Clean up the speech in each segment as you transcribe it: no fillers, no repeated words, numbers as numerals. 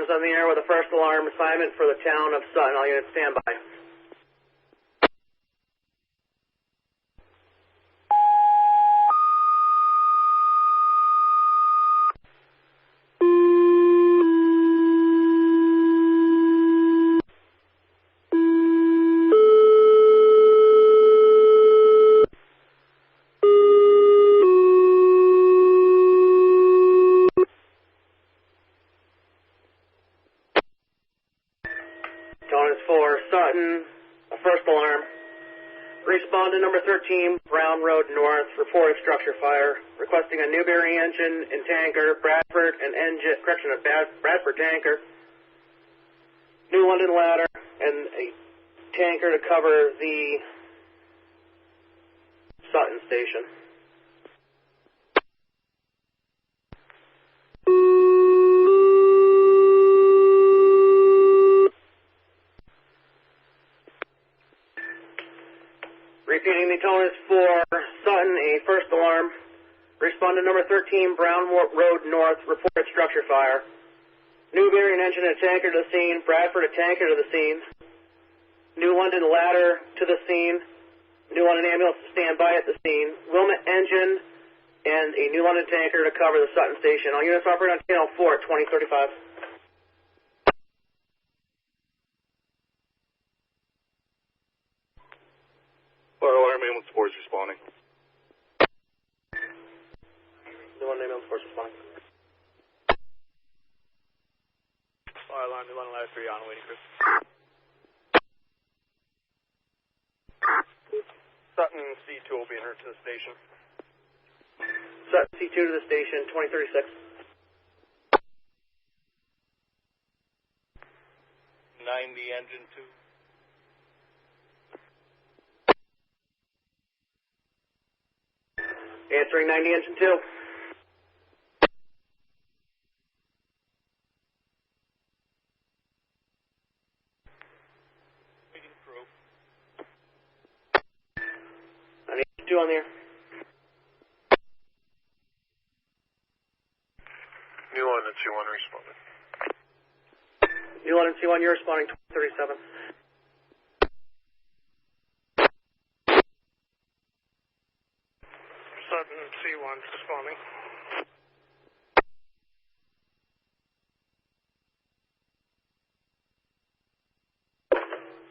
alarms on the air with a first alarm assignment for the town of Sutton. All units stand by. Tone is for Sutton, a first alarm. Respond to number 13, Brown Road North, reported structure fire, requesting a Newberry engine and tanker, Bradford tanker, New London ladder, and a tanker to cover the Sutton station. Repeating, the tone is for Sutton, a first alarm. Respond to number 13, Brown Road North, reported structure fire. Newberry, an engine and a tanker to the scene. Bradford, a tanker to the scene. New London ladder to the scene. New London ambulance to stand by at the scene. Wilmot engine and a New London tanker to cover the Sutton station. All units operate on channel 4 at 2035. Fire alarm ambulance force responding. New London ambulance force responding. Fire alarm, New London ladder 3 on, waiting for. Sutton C2 will be en route to the station. Sutton C2 to the station, 2036. 90 engine 2. Answering 90 engine 2. Meeting crew. 90 engine 2 on the air. New London C1 responding. New London C1, you're responding 2037. Sutton C1 responding.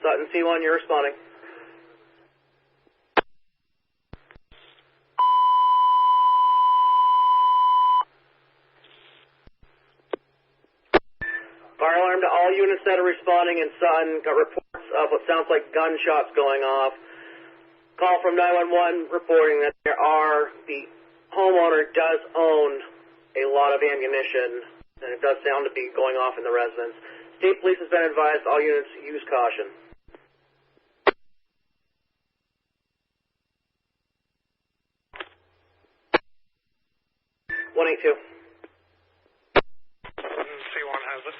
Sutton C1, you're responding. Fire alarm to all units that are responding in Sutton. Got reports of what sounds like gunshots going off. Call from 911 reporting that the homeowner does own a lot of ammunition, and it does sound to be going off in the residence. State police has been advised all units use caution. 182. C1 has it.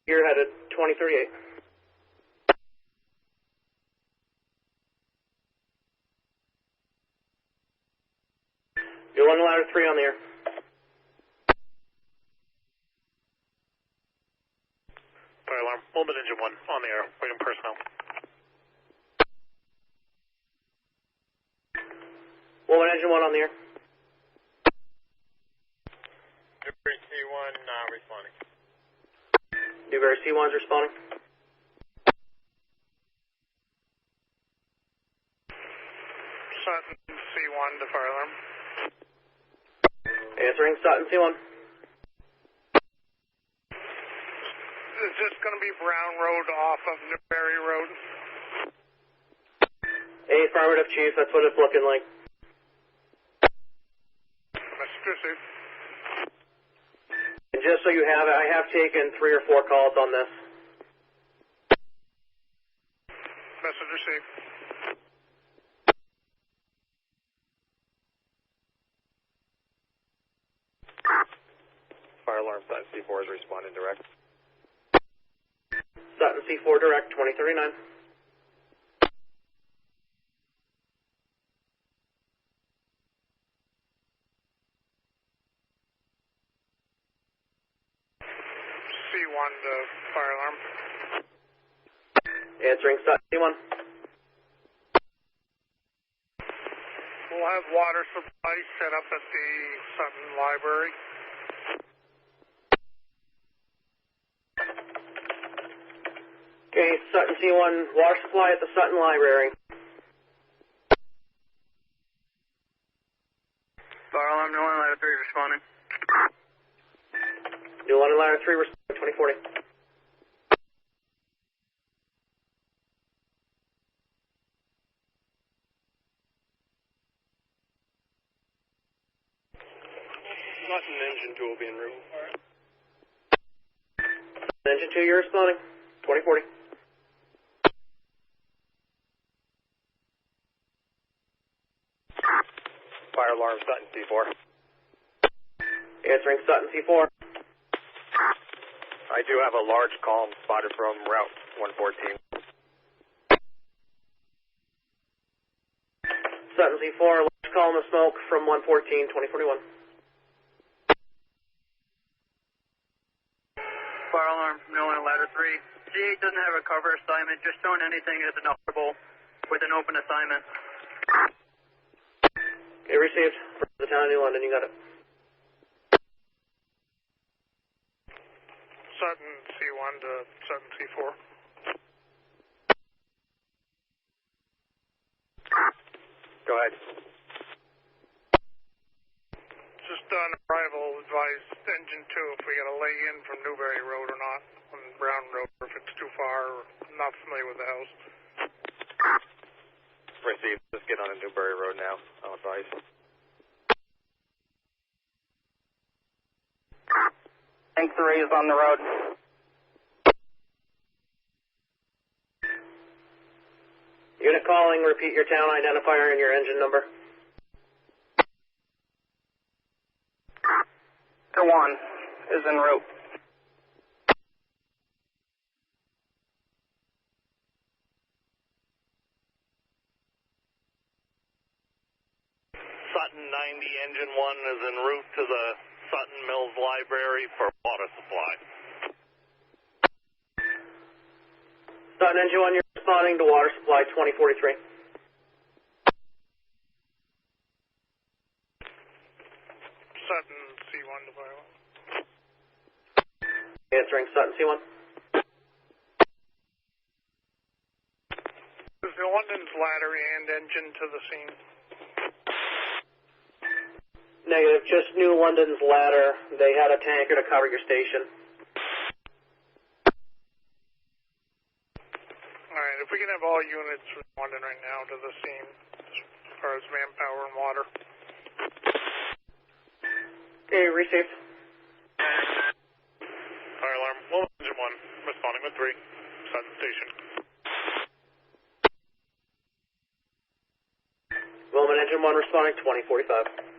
You're headed 2038. New London ladder 3 on the air. Fire alarm, Wilmot engine 1 on the air, waiting personnel. Wilmot engine 1 on the air. Newberry C1 responding. Newberry C1's responding. Sutton C1 to fire alarm. Answering Sutton C1. Is this going to be Brown Road off of Newberry Road? Affirmative, Chief. That's what it's looking like. Message received. And just so you have it, I have taken 3 or 4 calls on this. Message received. Fire alarm Sutton C4 is responding direct. Sutton C4 direct, 2039. C1 to fire alarm. Answering Sutton C1. We'll have water supply set up at the Sutton Library. Okay, Sutton C1, water supply at the Sutton Library. Fire alarm, New Line, ladder 3 responding. New London Ladder 3, responding 2040. Sutton engine 2 will be en route. Engine 2, you're responding 2040. Fire alarm Sutton C4. Answering Sutton C4. I do have a large column spotted from Route 114. Sutton C4, large column of smoke from 114, 2041. Fire alarm, New Line, ladder 3. G8 doesn't have a cover assignment, just throwing anything as an operable with an open assignment. Okay, received. For the town of New London, you got it. Sutton C1 to Sutton C4. Go ahead. Just on arrival, advise engine 2 if we got to lay in from Newberry Road or not on Brown Road, or if it's too far or not familiar with the house. Received. Just get on a Newbury Road now. I'll advise. Tank 3 is on the road. Unit calling, repeat your town identifier and your engine number. Tank 1 is en route. Sutton 90 engine 1 is en route to the Sutton Mills Library for water supply. Sutton engine 1, you're responding to water supply 2043. Sutton C1 to fire alarm. Answering Sutton C1. Is the London's ladder and engine to the scene? Negative, just New London's ladder. They had a tanker to cover your station. Alright, if we can have all units from London right now to the scene, as far as manpower and water. Okay, received. Fire alarm. Well, engine 1 responding with 3. Sutton Station. Wilman engine 1 responding 2045.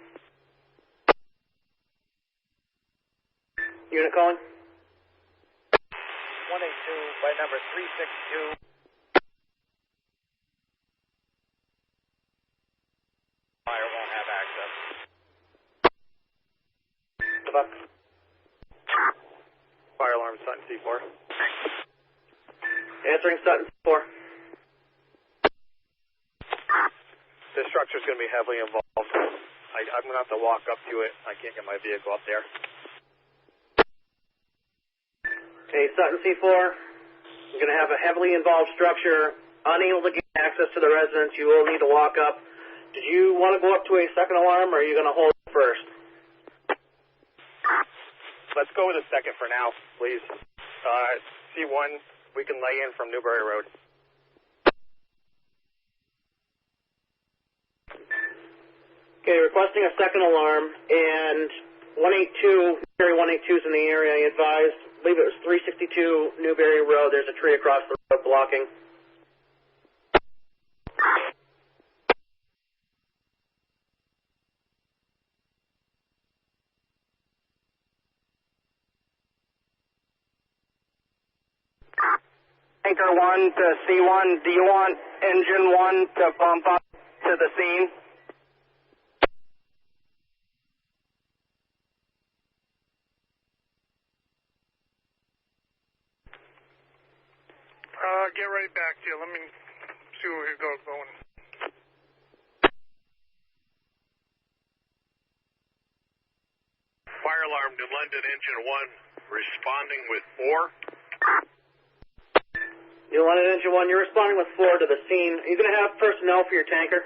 Unit calling. 182 by number 362. Fire won't have access. The buck. Fire alarm Sutton C4. Answering Sutton C4. This structure's going to be heavily involved. I'm going to have to walk up to it. I can't get my vehicle up there. Okay, Sutton C4. You're going to have a heavily involved structure, unable to get access to the residence. You will need to walk up. Did you want to go up to a second alarm, or are you going to hold it first? Let's go with a second for now, please. C1, we can lay in from Newbury Road. Okay, requesting a second alarm, and 182, Newberry 182 is in the area. I advised, I believe it was 362 Newberry Road. There's a tree across the road blocking. Tanker 1 to C1, do you want engine 1 to bump up to the scene? get right back to you. Let me see where we go going. Fire alarm to London engine 1, responding with 4. New London engine 1, you're responding with 4 to the scene. Are you going to have personnel for your tanker?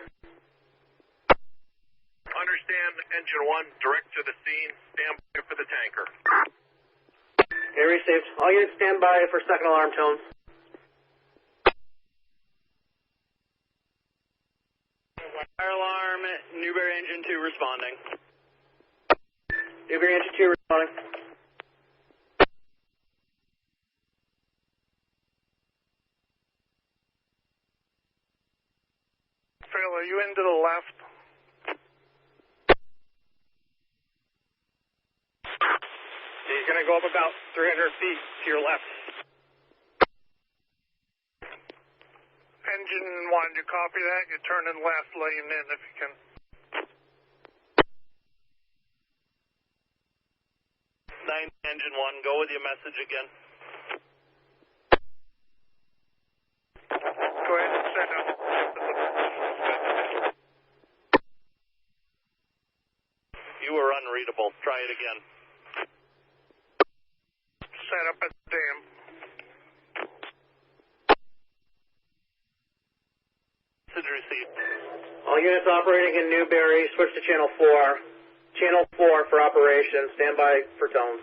Understand, engine 1, direct to the scene, stand by for the tanker. Okay, received. All units stand by for second alarm tones. Fire alarm, Newberry engine 2 responding. Newberry engine 2 responding. Phil, are you into the left? He's going to go up about 300 feet to your left. Engine 1, you copy that? You turn in left lane in if you can. 9 engine 1, go with your message again. Go ahead and set up. You were unreadable. Try it again. Set up at the dam. Message received. All units operating in Newberry, switch to channel 4. Channel 4 for operation. Stand by for tones.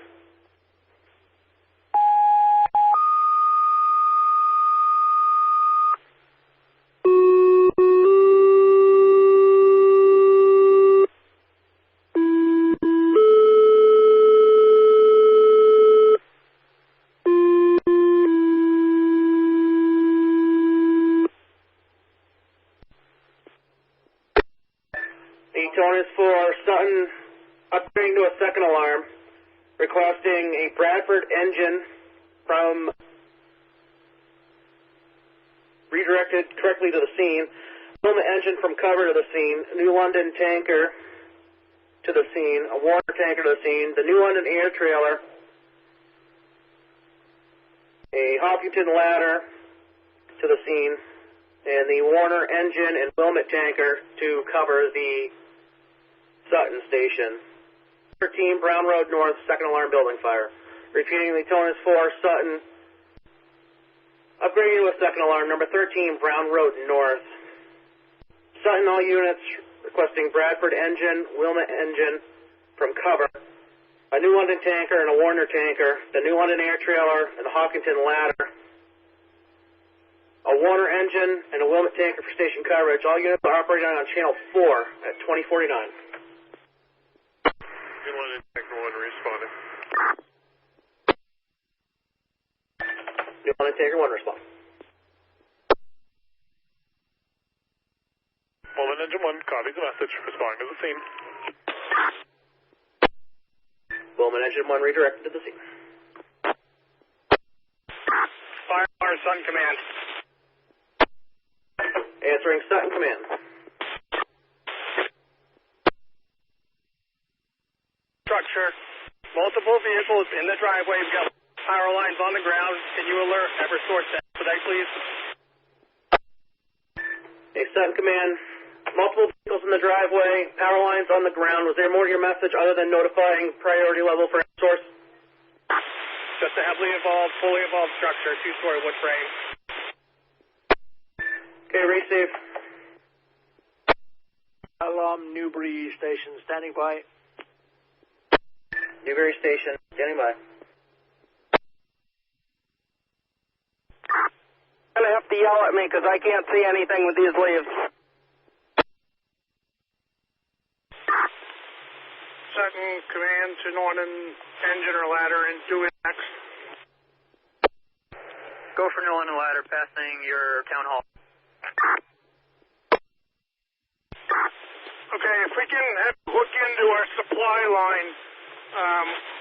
The tone is for Sutton, upgrading to a second alarm, requesting a Bradford engine from redirected correctly to the scene, Wilma engine from cover to the scene, New London tanker to the scene, a Warner tanker to the scene, the New London air trailer, a Hopkinton ladder to the scene, and the Warner engine and Wilmot tanker to cover the Sutton station. 13 Brown Road North, second alarm building fire. Repeating, the tone is for Sutton. Upgrading to a second alarm, number 13 Brown Road North. Sutton, all units requesting Bradford engine, Wilmot engine from cover. A New London tanker and a Warner tanker. The New London air trailer and the Hopkinton ladder. A Warner engine and a Wilmot tanker for station coverage. All units are operating on channel 4 at 2049. New London tanker 1, responding. New London tanker 1, respond. London engine 1, copy the message, responding to the scene. Wilmot engine 1 redirected to the scene. Fire alarm, Sutton command. Answering Sutton command. Structure. Multiple vehicles in the driveway. We've got power lines on the ground. Can you alert Eversource expedite, please? Okay, Sutton command. Multiple vehicles in the driveway, power lines on the ground. Was there more to your message other than notifying priority level for source? Just a heavily evolved, fully evolved structure, 2-story wood frame. Okay, receive. Alarm Newbury Station, standing by. Newberry Station, standing by. You're going to have to yell at me because I can't see anything with these leaves. Sutton command to Norton engine or ladder and do it next. Go for New London ladder, passing your town hall. Okay, if we can hook into our supply line,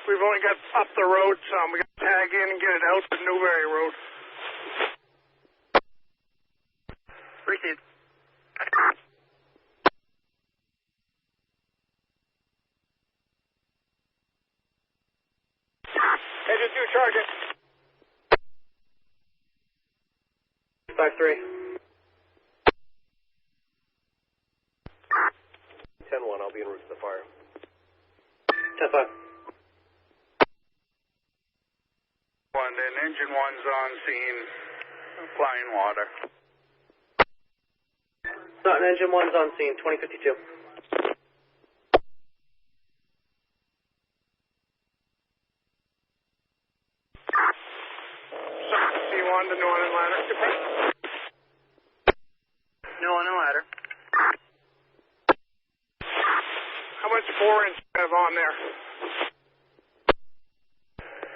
we've only got up the road some. We got to tag in and get it out to Newberry Road. Received. Engine 2, charge it. 5-3. 10-1, I'll be en route to the fire. 10-5. 1, and engine 1's on scene, applying water. Sutton, engine 1's on scene, 2052. C1 to New Island ladder. New Island ladder. How much 4-inch have on there?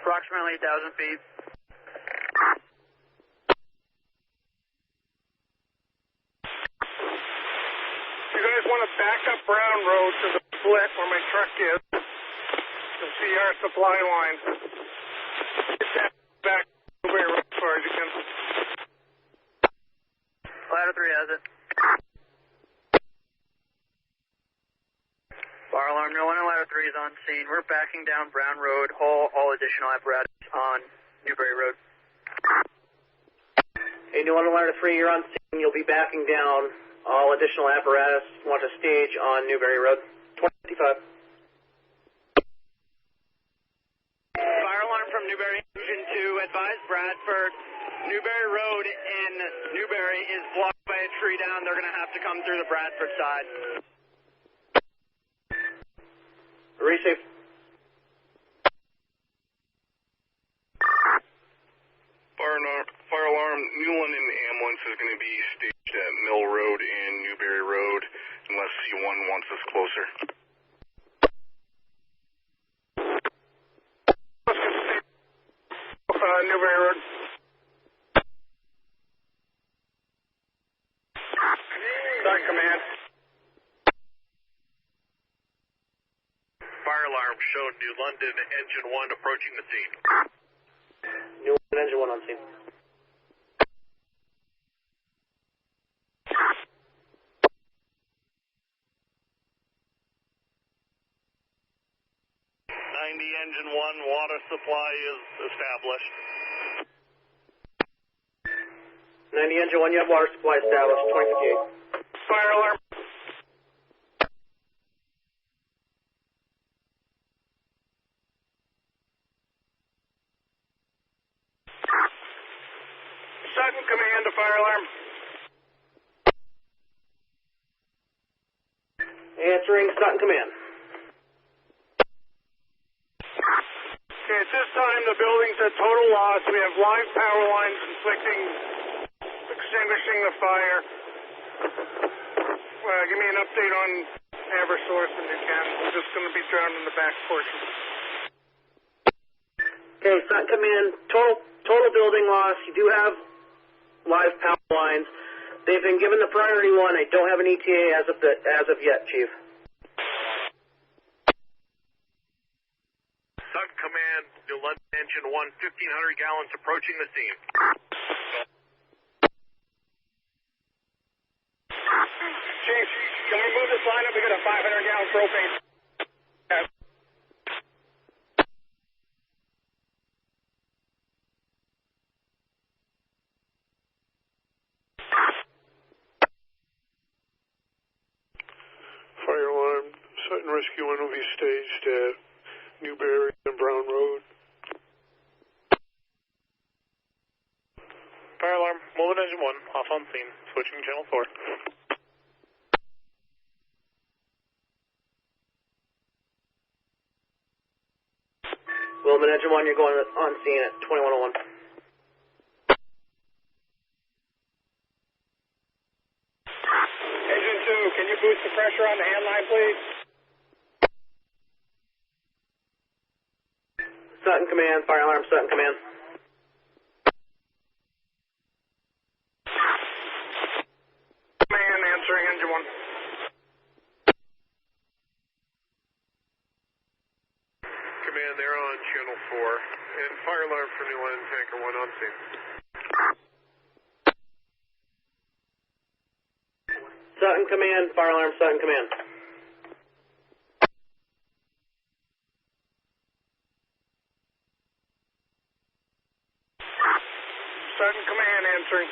Approximately 1,000 feet. You guys want to back up Brown Road to the split where my truck is to see our supply line. Get that back Newberry Road as far as you can. Ladder 3 has it. Fire alarm, New Island ladder 3 is on scene. We're backing down Brown Road, all additional apparatus on Newberry Road. Hey, New Island ladder 3, you're on scene. You'll be backing down all additional apparatus. Want to stage on Newberry Road, 2055. Fire alarm from Newberry Engine 2. Advise Bradford. Newberry Road in Newberry is blocked by a tree down. They're going to have to come through the Bradford side. Receive. Fire alarm, New London ambulance is going to be staged at Mill Road and Newberry Road unless C1 wants us closer. Newberry Road. Sutton Command. Fire alarm showed New London engine 1 approaching the scene. New London engine 1 on scene. Engine 1, water supply is established. 90 engine 1, you have water supply established, 2058. Fire alarm. Sutton Command to fire alarm. Answering Sutton Command. Okay, at this time the building's at total loss. We have live power lines extinguishing the fire. Give me an update on Eversource if you can. We're just going to be drowned in the back portion. Okay, Sutton Command, total building loss. You do have live power lines. They've been given the priority one. I don't have an ETA as of yet, Chief. Sutton Command, New London engine 1, 1,500 gallons approaching the scene. Chief, can we move this line up? We got a 500-gallon propane. Fire alarm, Sutton Rescue 1 will be staged at Newberry and Brown Road. Fire alarm, Mullen engine 1, off on scene, switching channel 4. Wilman engine 1, you're going on scene at 2101. Engine 2, can you boost the pressure on the hand line, please? Sutton Command, fire alarm, Sutton Command. Man answering engine 1. Command, they're on channel 4, and fire alarm for New London tanker 1 on scene. Sutton Command, fire alarm, Sutton Command. Sutton Command answering.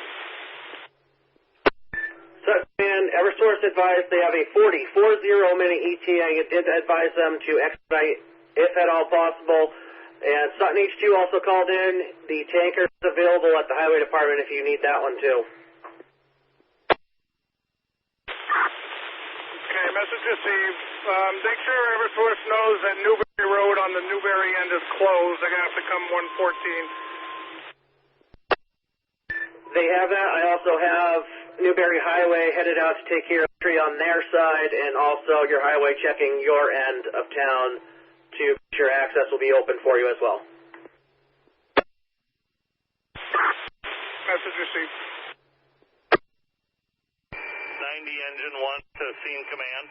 Eversource advised they have a 40-minute ETA. It did advise them to expedite if at all possible. And Sutton H2 also called in. The tanker is available at the highway department if you need that one too. Okay, message received. Make sure Eversource knows that Newberry Road on the Newberry end is closed. They're going to have to come 114. They have that. I also have Newberry Highway headed out to take care of the tree on their side, and also your highway checking your end of town to make sure access will be open for you as well. Message received. 90 engine 1 to scene command.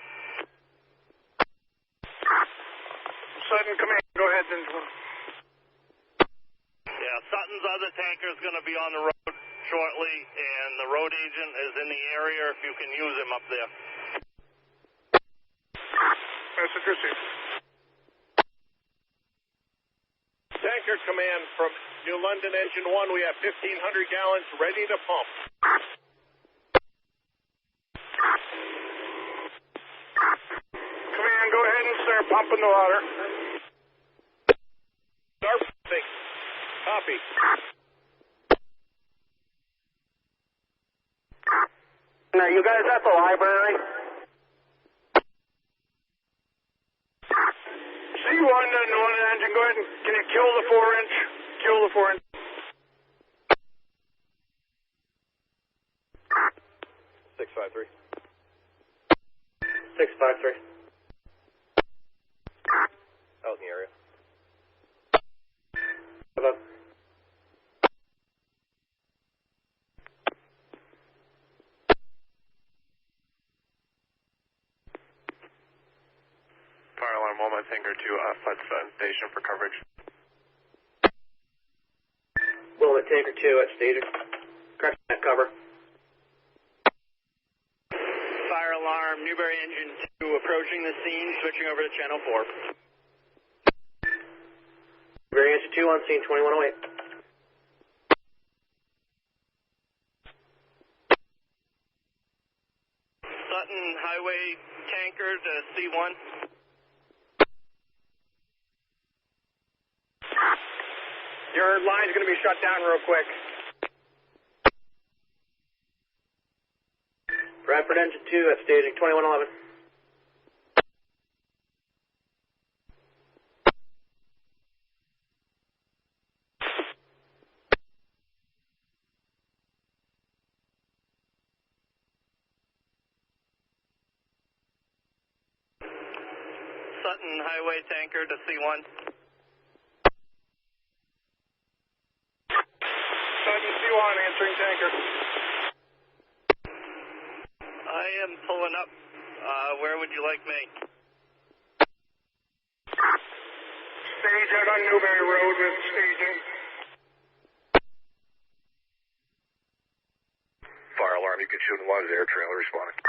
Sutton command, go ahead, engine 1. Yeah, Sutton's other tanker is going to be on the road shortly, and the road agent is in the area if you can use him up there. Message received. Tanker command from New London engine 1, we have 1,500 gallons ready to pump. Command, go ahead and start pumping the water. Start pumping. Copy. Are you guys at the library? C1 and one engine, go ahead and can you kill the 4-inch? Kill the 4-inch. 653. 653. Out in the area. Hello. Fire alarm 1, my tanker 2, Sutton station for coverage. Wilmot Tanker 2 at station. Correction at cover. Fire alarm, Newberry engine 2 approaching the scene, switching over to channel 4. Newberry engine 2 on scene 2108. Sutton highway tanker to C1. Your line's going to be shut down real quick. Bradford engine 2 at staging 2111. Sutton highway tanker to C1. Sutton C1 answering tanker. I am pulling up. Where would you like me? Stage out on Newberry Road with staging. Fire alarm, you can shoot one air trailer responding.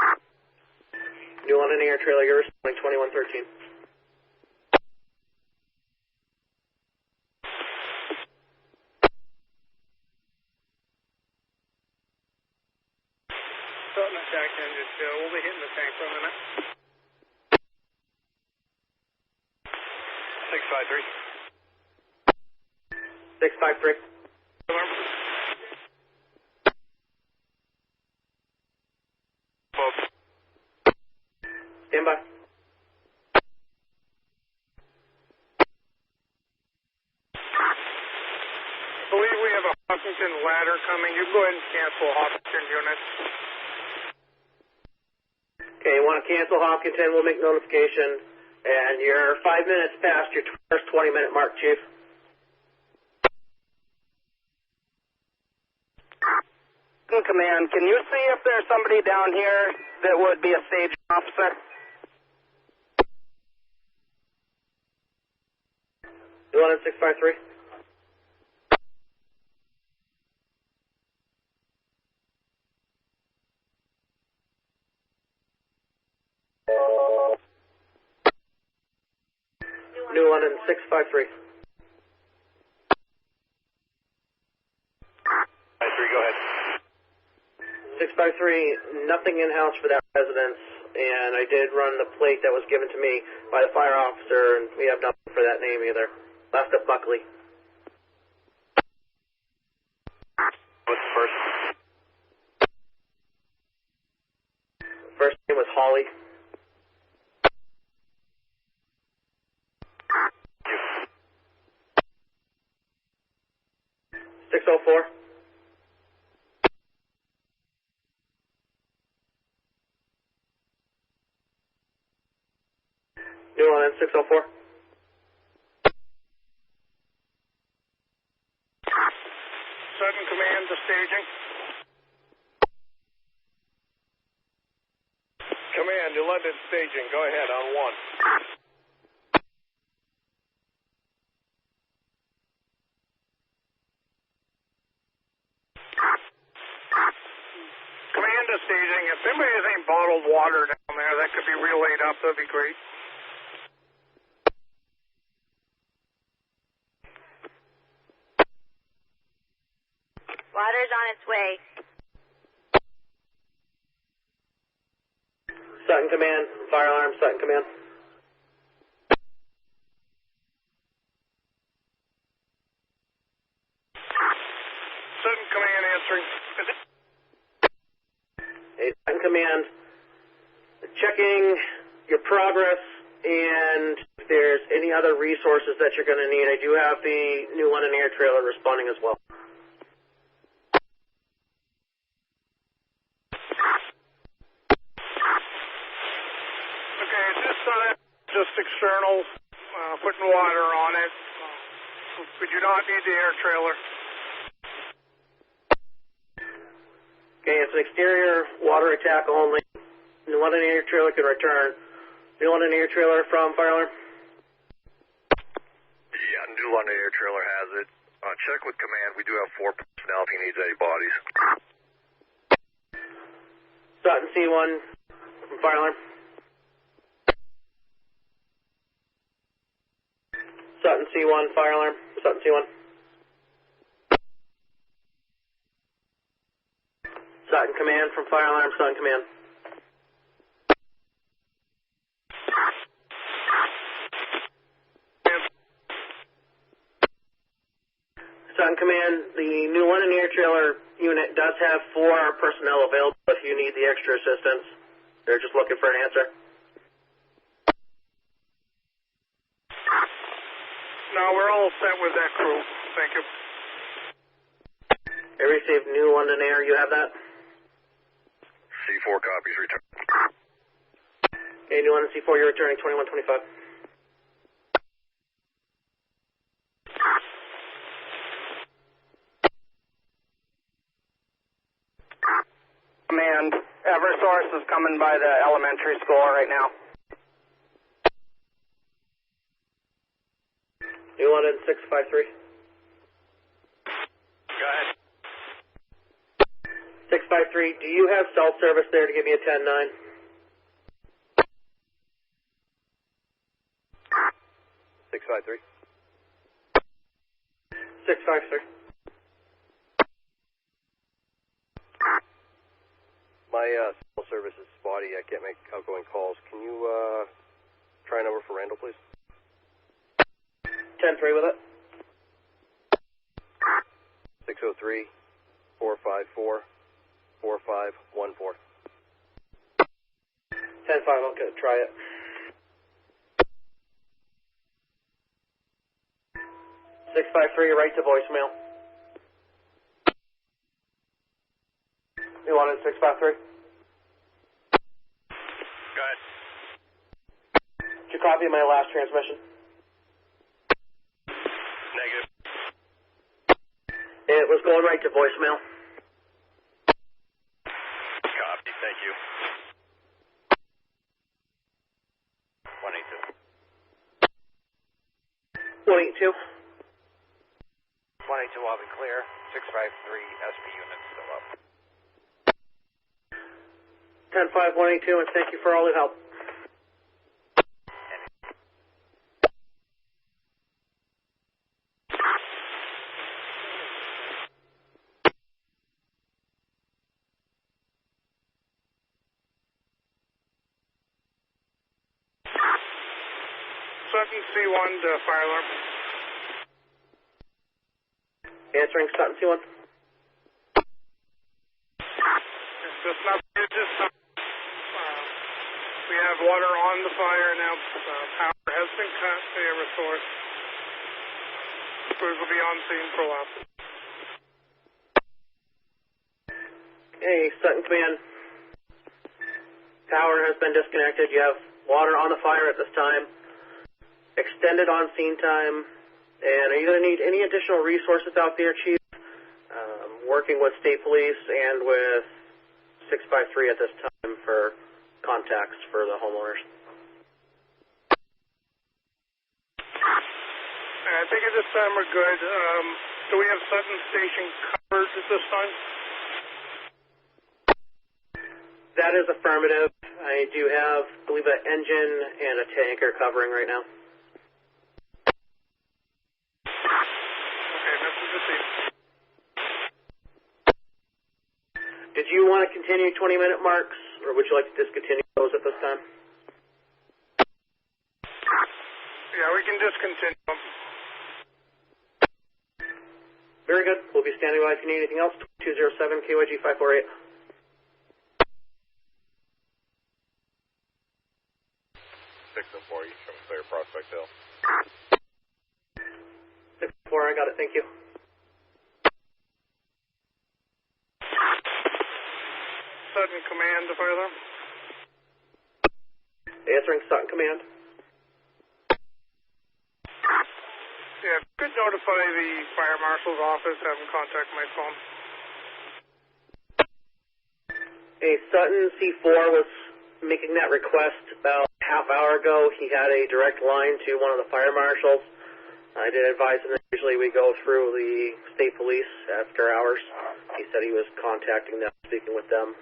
New London Air Trailer, you're responding 2113. Sutton attack engine 2. We'll be hitting the tank for a minute. 653. 653. Alarm. Stand by. I believe we have a Hawkinson ladder coming. You go ahead and cancel Hawkinson unit. Okay, you want to cancel Hopkinton, we'll make notification. And you're 5 minutes past your first 20-minute mark, Chief. Command, can you see if there's somebody down here that would be a stage officer? New London 653. New London 653. 53, go ahead. 653, 653, nothing in-house for that residence, and I did run the plate that was given to me by the fire officer, and we have nothing for that name either. Last up Buckley. What's the first? First name was Holly. You. 604. New London 604. Sutton command to staging. Command, New London staging. Go ahead on 1. Command to staging. If anybody has any bottled water down there that could be relayed up, that'd be great. Water's on its way. Sutton Command, fire alarm, Sutton Command. Sutton command answering. Hey, Sutton Command, checking your progress and if there's any other resources that you're going to need. I do have the New London Air Trailer responding as well. Okay, just external, putting water on it. Would you not need the air trailer? Okay, it's an exterior water attack only. New London Air Trailer can return. New London Air Trailer from fire alarm. Yeah, New London Air Trailer has it. Check with command. We do have 4 personnel if he needs any bodies. Sutton C1 from fire alarm. Sutton C1, fire alarm. Sutton C1. Sutton Command from fire alarm. Sutton Command. Sutton Command, the New London Air Trailer unit does have 4 personnel available if you need the extra assistance. They're just looking for an answer. No, we're all set with that crew. Thank you. I received New London Air. You have that? C4 copies return. Okay, New London C4, you're returning 2125. Command, Eversource is coming by the elementary school right now. New London 653. Go ahead. 653, do you have cell service there to give me a 10-9? 653. 653. My cell service is spotty. I can't make outgoing calls. Can you try a number for Randall, please? 10-3 with it. 603 454 4514. 10-5, okay, try it. 653, right to voicemail. You want it 653? Go ahead. Did you copy my last transmission? Negative. It was going right to voicemail. Copy. Thank you. 182. 182. 182, I'll be clear. 653 SP units still up. 10-5, 182, and thank you for all your help. Sutton C1 to fire alarm. Answering Sutton C1. We have water on the fire now. Power has been cut. They are restored. Crews will be on scene for a while. Hey, Sutton Command. Power has been disconnected. You have water on the fire at this time. Extended on scene time. And are you going to need any additional resources out there, Chief? Working with State Police and with 653 at this time for contacts for the homeowners. I think at this time we're good. Do we have Sutton Station covered at this time? That is affirmative. I do have, I believe, an engine and a tanker covering right now. Okay, message received. Did you want to continue 20-minute marks, or would you like to discontinue those at this time? Yeah, we can discontinue them. Very good. We'll be standing by if you need anything else. 207 KYG 548. You show me clear Prospect Hill. 6-4, I got it. Thank you. Sutton Command to fire alarm. Answering Sutton Command. Yeah, could notify the fire marshal's office, have them contact my phone. Hey, Sutton C4 was making that request about a half hour ago. He had a direct line to one of the fire marshals. I did advise him that usually we go through the state police after hours. He said he was contacting them, speaking with them.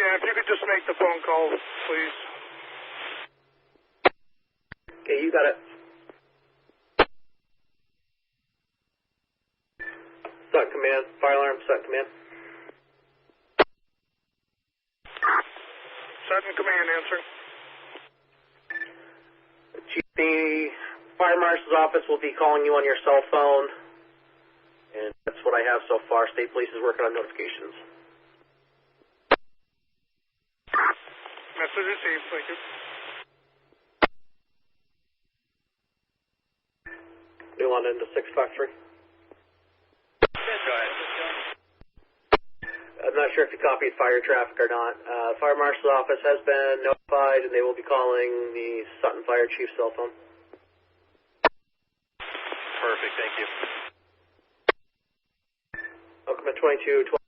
Yeah, if you could just make the phone call, please. Okay, you got it. Sutton Command, fire alarm, Sutton Command. Sutton Command answering. Chief, the fire marshal's office will be calling you on your cell phone, and that's what I have so far. State Police is working on notifications. Message received, thank you. New London to 653. Go ahead. I'm not sure if you copied fire traffic or not. Fire marshal's office has been notified, and they will be calling the Sutton Fire Chief's cell phone. Perfect, thank you. Welcome to 2212.